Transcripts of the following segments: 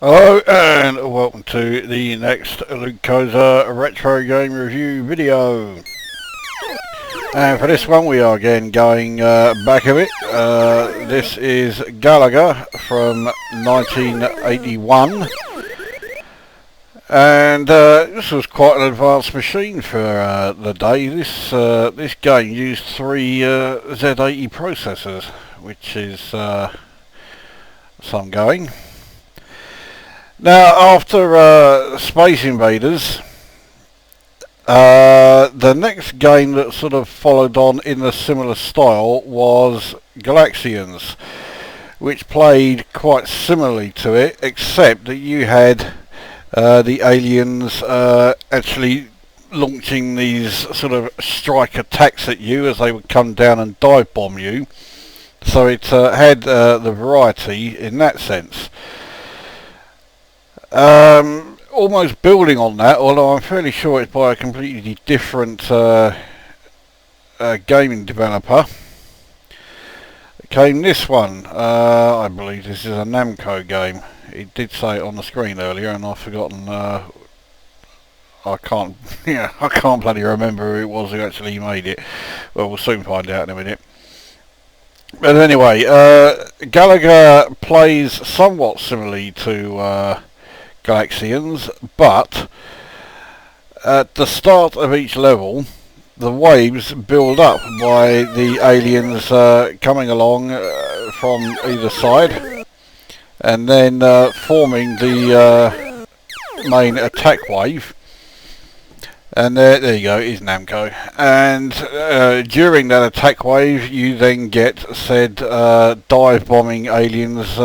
Hello and welcome to the next Lukozer retro game review video. And for this one we are again going back a bit. This is Galaga from 1981. And this was quite an advanced machine for the day. This game used 3 Z80 processors, which is some going. Now, after Space Invaders, the next game that sort of followed on in a similar style was Galaxians, which played quite similarly to it, except that you had the aliens actually launching these sort of strike attacks at you as they would come down and dive bomb you. So it had the variety in that sense. Almost building on that, although I'm fairly sure it's by a completely different gaming developer, came this one. I believe this is a Namco game. It did say it on the screen earlier and I've forgotten. I can't bloody remember who it was who actually made it. Well, we'll soon find out in a minute. But anyway, Galaga plays somewhat similarly to Galaxians, but at the start of each level the waves build up by the aliens coming along from either side and then forming the main attack wave. And there you go, it is Namco. And during that attack wave you then get said dive bombing aliens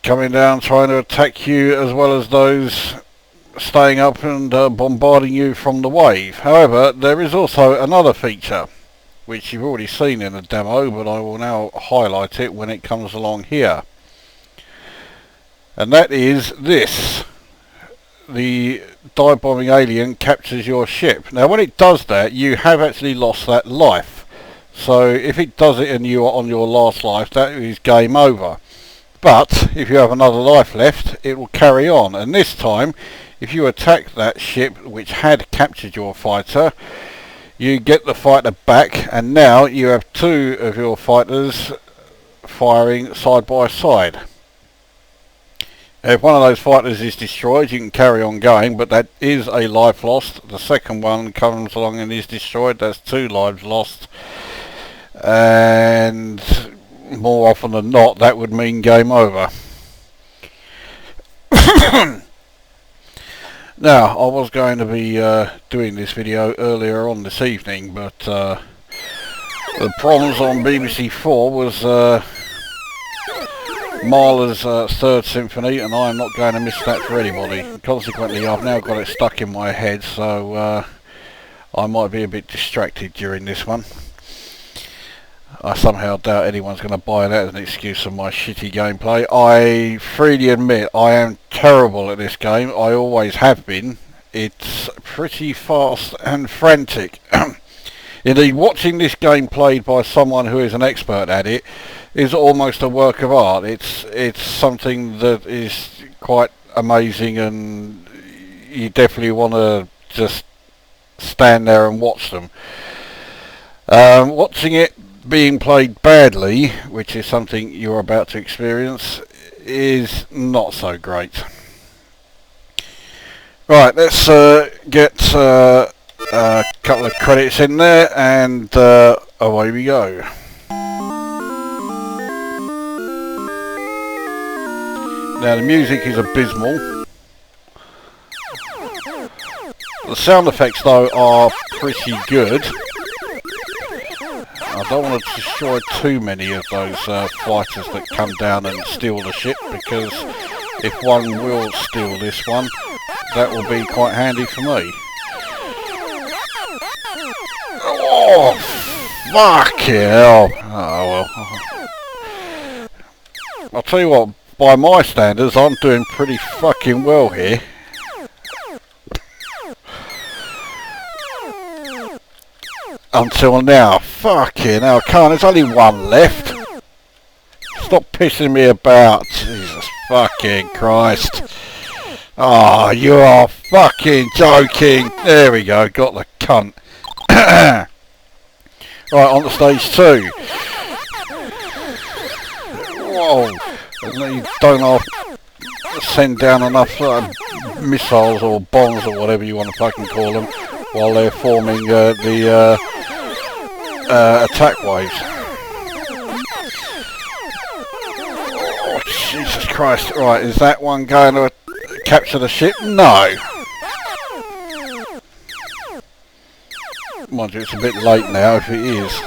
coming down trying to attack you, as well as those staying up and bombarding you from the wave. However, there is also another feature which you've already seen in the demo, but I will now highlight it when it comes along here. And that is this. The dive bombing alien captures your ship. Now when it does that, you have actually lost that life. So if it does it and you are on your last life, that is game over. But if you have another life left, it will carry on. And this time, if you attack that ship which had captured your fighter, you get the fighter back, and now you have 2 of your fighters firing side by side. If one of those fighters is destroyed, you can carry on going, but that is a life lost. The second one comes along and is destroyed, that's 2 lives lost. And more often than not, that would mean game over. Now, I was going to be doing this video earlier on this evening, but the problems on BBC 4 was Mahler's 3rd Symphony, and I'm not going to miss that for anybody. Consequently, I've now got it stuck in my head, so I might be a bit distracted during this one. I somehow doubt anyone's going to buy that as an excuse for my shitty gameplay. I freely admit I am terrible at this game. I always have been. It's pretty fast and frantic. Indeed, watching this game played by someone who is an expert at it is almost a work of art. It's something that is quite amazing, and you definitely want to just stand there and watch them. Watching it being played badly, which is something you're about to experience, is not so great. Right, let's get a couple of credits in there and away we go. Now the music is abysmal. The sound effects though are pretty good. I don't want to destroy too many of those fighters that come down and steal the ship, because if one will steal this one, that will be quite handy for me. Oh, fuck hell. Oh well. I'll tell you what, by my standards, I'm doing pretty fucking well here. Until now. Fucking hell, can't. There's only one left. Stop pissing me about. Jesus fucking Christ. Oh, you are fucking joking. There we go, got the cunt. Right, on to stage 2. Whoa. You don't have to send down enough missiles or bombs or whatever you want to fucking call them while they're forming the attack waves. Oh, Jesus Christ. Right, is that one going to capture the ship? No. Mind you, it's a bit late now if it is.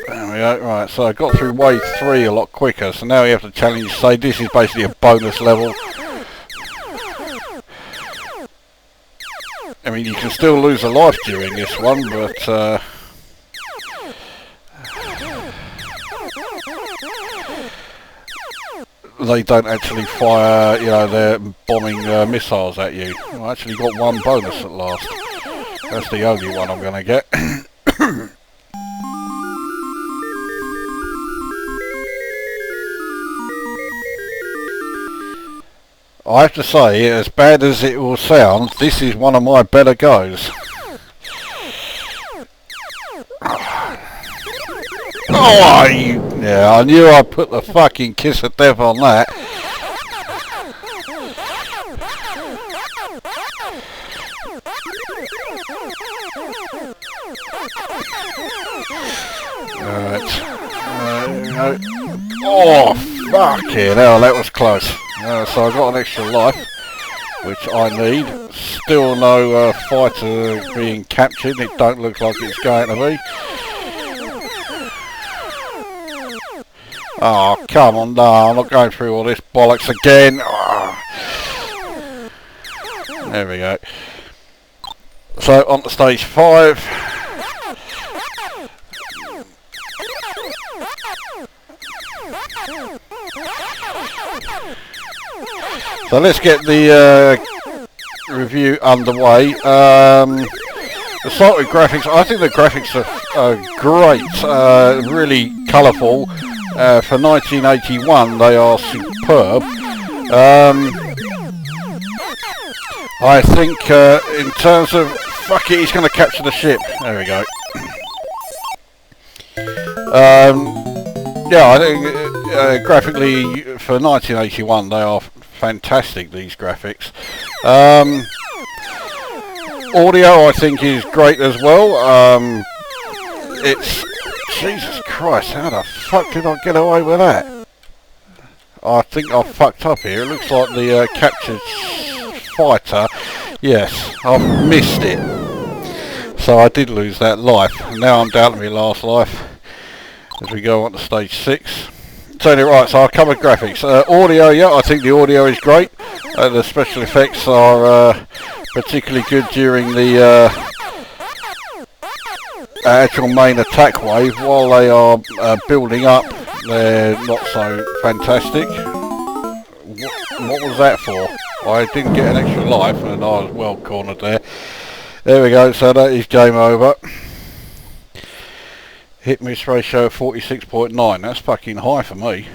There we go. Right, so I got through wave 3 a lot quicker, so now you have to challenge, say this is basically a bonus level. I mean, you can still lose a life during this one, but they don't actually fire, you know, their bombing missiles at you. I actually got one bonus at last. That's the only one I'm going to get. I have to say, as bad as it will sound, this is one of my better goes. Oh, yeah, I knew I'd put the fucking kiss of death on that. Alright. Oh, fucking hell, that was close. So I got an extra life, which I need. Still no fighter being captured. It don't look like it's going to be. Oh, come on, no, I'm not going through all this bollocks again. Oh. There we go. So, on to stage 5. So let's get the review underway. The start with graphics. I think the graphics are great, really colourful. For 1981 they are superb. I think in terms of, fuck it, he's going to capture the ship. There we go. Yeah, I think graphically for 1981 they are fantastic, these graphics. Audio I think is great as well. It's, Jesus Christ, how the fuck did I get away with that? I think I fucked up here. It looks like the captured fighter. Yes, I've missed it. So I did lose that life. Now I'm down to my last life as we go on to stage 6. So anyway, right, so I'll cover graphics. Audio, yeah, I think the audio is great. The special effects are particularly good during the actual main attack wave. While they are building up, they're not so fantastic. What was that for? I didn't get an extra life and I was well cornered there. There we go, so that is game over. Hit miss ratio 46.9, that's fucking high for me.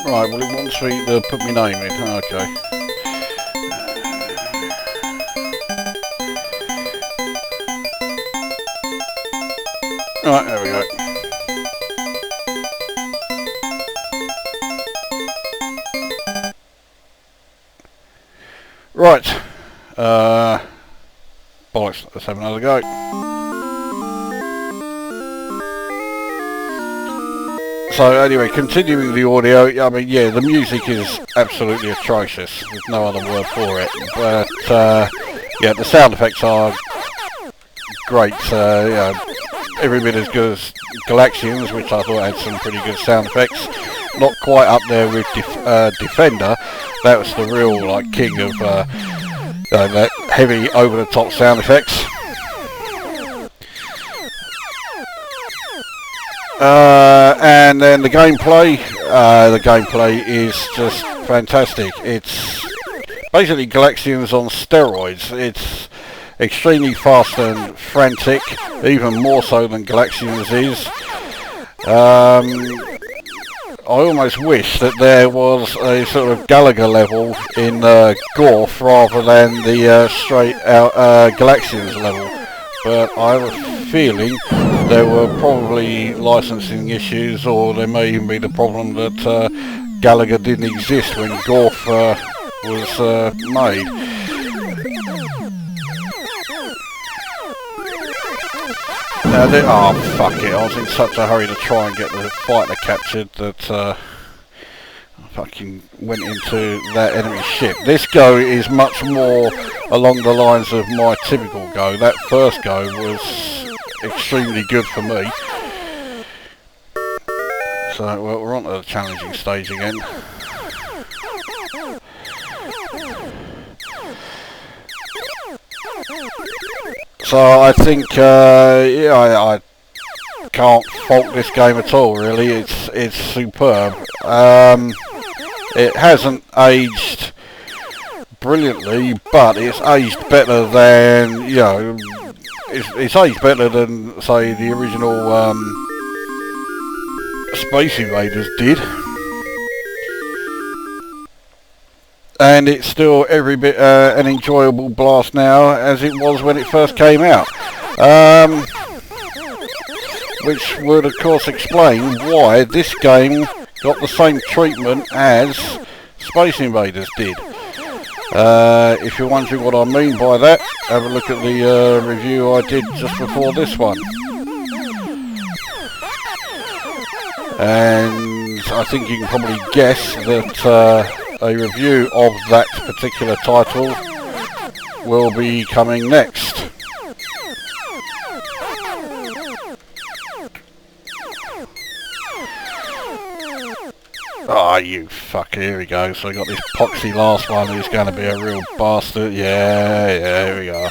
Right, well it wants me to put my name in, okay. Right, there we go. Right, bollocks, let's have another go. So anyway, continuing the audio, I mean, yeah, the music is absolutely atrocious. There's no other word for it. But, yeah, the sound effects are great. Yeah, every bit as good as Galaxians, which I thought had some pretty good sound effects. Not quite up there with Defender. That was the real, like, king of that heavy, over-the-top sound effects. And then the gameplay is just fantastic. It's basically Galaxians on steroids. It's extremely fast and frantic, even more so than Galaxians is. I almost wish that there was a sort of Galaga level in Gorf rather than the straight out Galaxians level, but I have a feeling there were probably licensing issues, or there may even be the problem that Galaga didn't exist when Gorf was made. Oh fuck it, I was in such a hurry to try and get the fighter captured that I fucking went into that enemy ship. This go is much more along the lines of my typical go. That first go was extremely good for me. So well, we're on to the challenging stage again. So I think, yeah, I can't fault this game at all. Really, it's superb. It hasn't aged brilliantly, but it's aged better than, you know, it's aged better than, say, the original Space Invaders did. And it's still every bit an enjoyable blast now as it was when it first came out. Which would of course explain why this game got the same treatment as Space Invaders did. If you're wondering what I mean by that, have a look at the review I did just before this one. And I think you can probably guess that a review of that particular title will be coming next. Oh, you fucker, here we go. So I got this poxy last one who's going to be a real bastard. Yeah, here we go.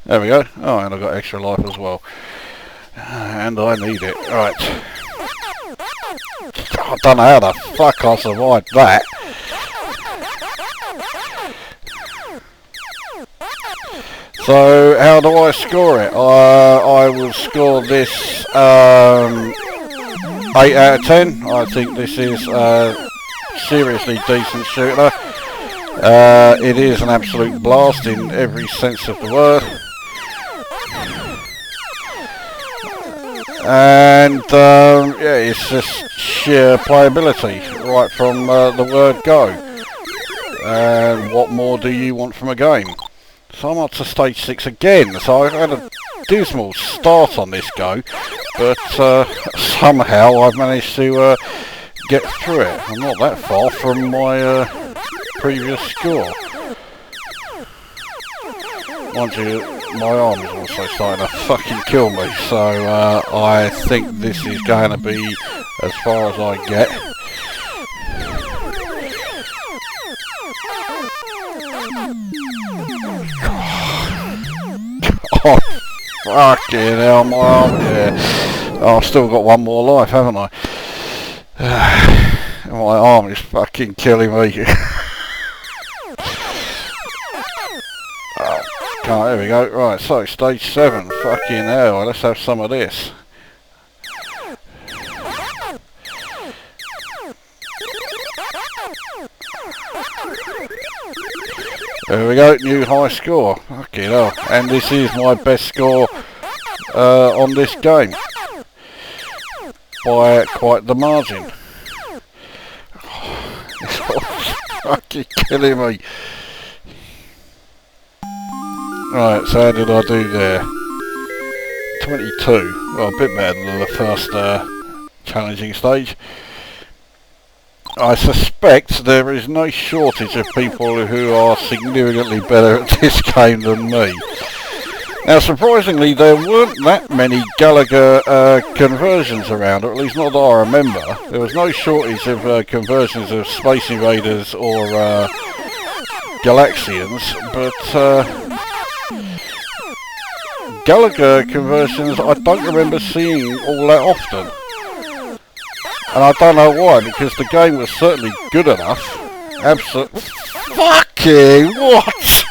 There we go. Oh, and I've got extra life as well. And I need it. Right. I don't know how the fuck I survived that. So, how do I score it? I will score this 8 out of 10. I think this is a seriously decent shooter. It is an absolute blast in every sense of the word. And yeah, it's just sheer playability right from the word go. And what more do you want from a game? So I'm up to stage 6 again, so I've had a dismal start on this go, but somehow I've managed to get through it. I'm not that far from my previous score. Mind you, my arm is also starting to fucking kill me, so I think this is going to be as far as I get. Oh, fucking hell, my arm, yeah. Oh, I've still got one more life, haven't I? My arm is fucking killing me. Oh, there we go. Right, so stage 7. Fucking hell, let's have some of this. There we go, new high score. Fucking hell. And this is my best score on this game. By quite the margin. It's fucking killing me. Right, so how did I do there? 22. Well, a bit better than the first challenging stage. I suspect there is no shortage of people who are significantly better at this game than me. Now, surprisingly, there weren't that many Galaga conversions around, or at least not that I remember. There was no shortage of conversions of Space Invaders or Galaxians, but Galaga conversions I don't remember seeing all that often. And I don't know why, because the game was certainly good enough. Absolutely. Fucking what?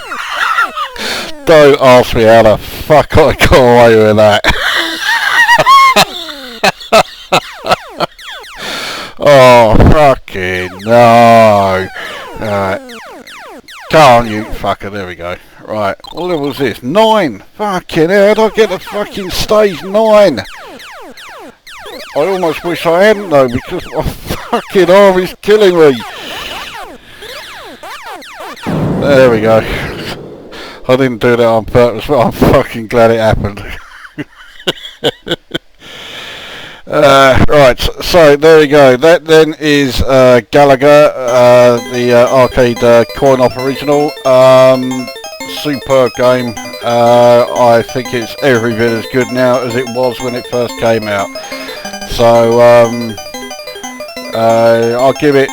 Don't ask me how the fuck I got away with that. Oh, fucking no. Right. Come on, you fucker. There we go. Right. What level was this? 9. Fucking hell. How'd I get to fucking stage 9? I almost wish I hadn't though, because my fucking arm is killing me. There we go. I didn't do that on purpose, but I'm fucking glad it happened. Right, so there we go. That then is Galaga, the arcade coin-op original. Superb game. I think it's every bit as good now as it was when it first came out. So I'll give it,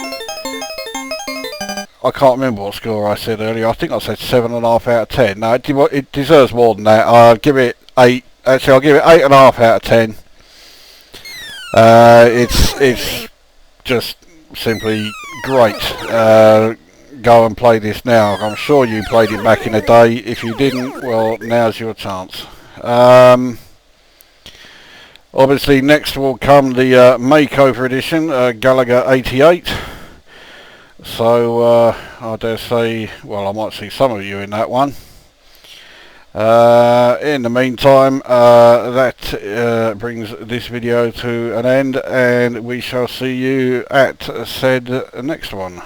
I can't remember what score I said earlier. I think I said 7.5 out of 10. No, it deserves more than that. I'll give it 8. Actually, I'll give it 8.5 out of 10. It's just simply great. Go and play this now. I'm sure you played it back in the day. If you didn't, well, now's your chance. Obviously, next will come the makeover edition, Galaga 88. So, I dare say, well, I might see some of you in that one. In the meantime, that brings this video to an end, and we shall see you at said next one.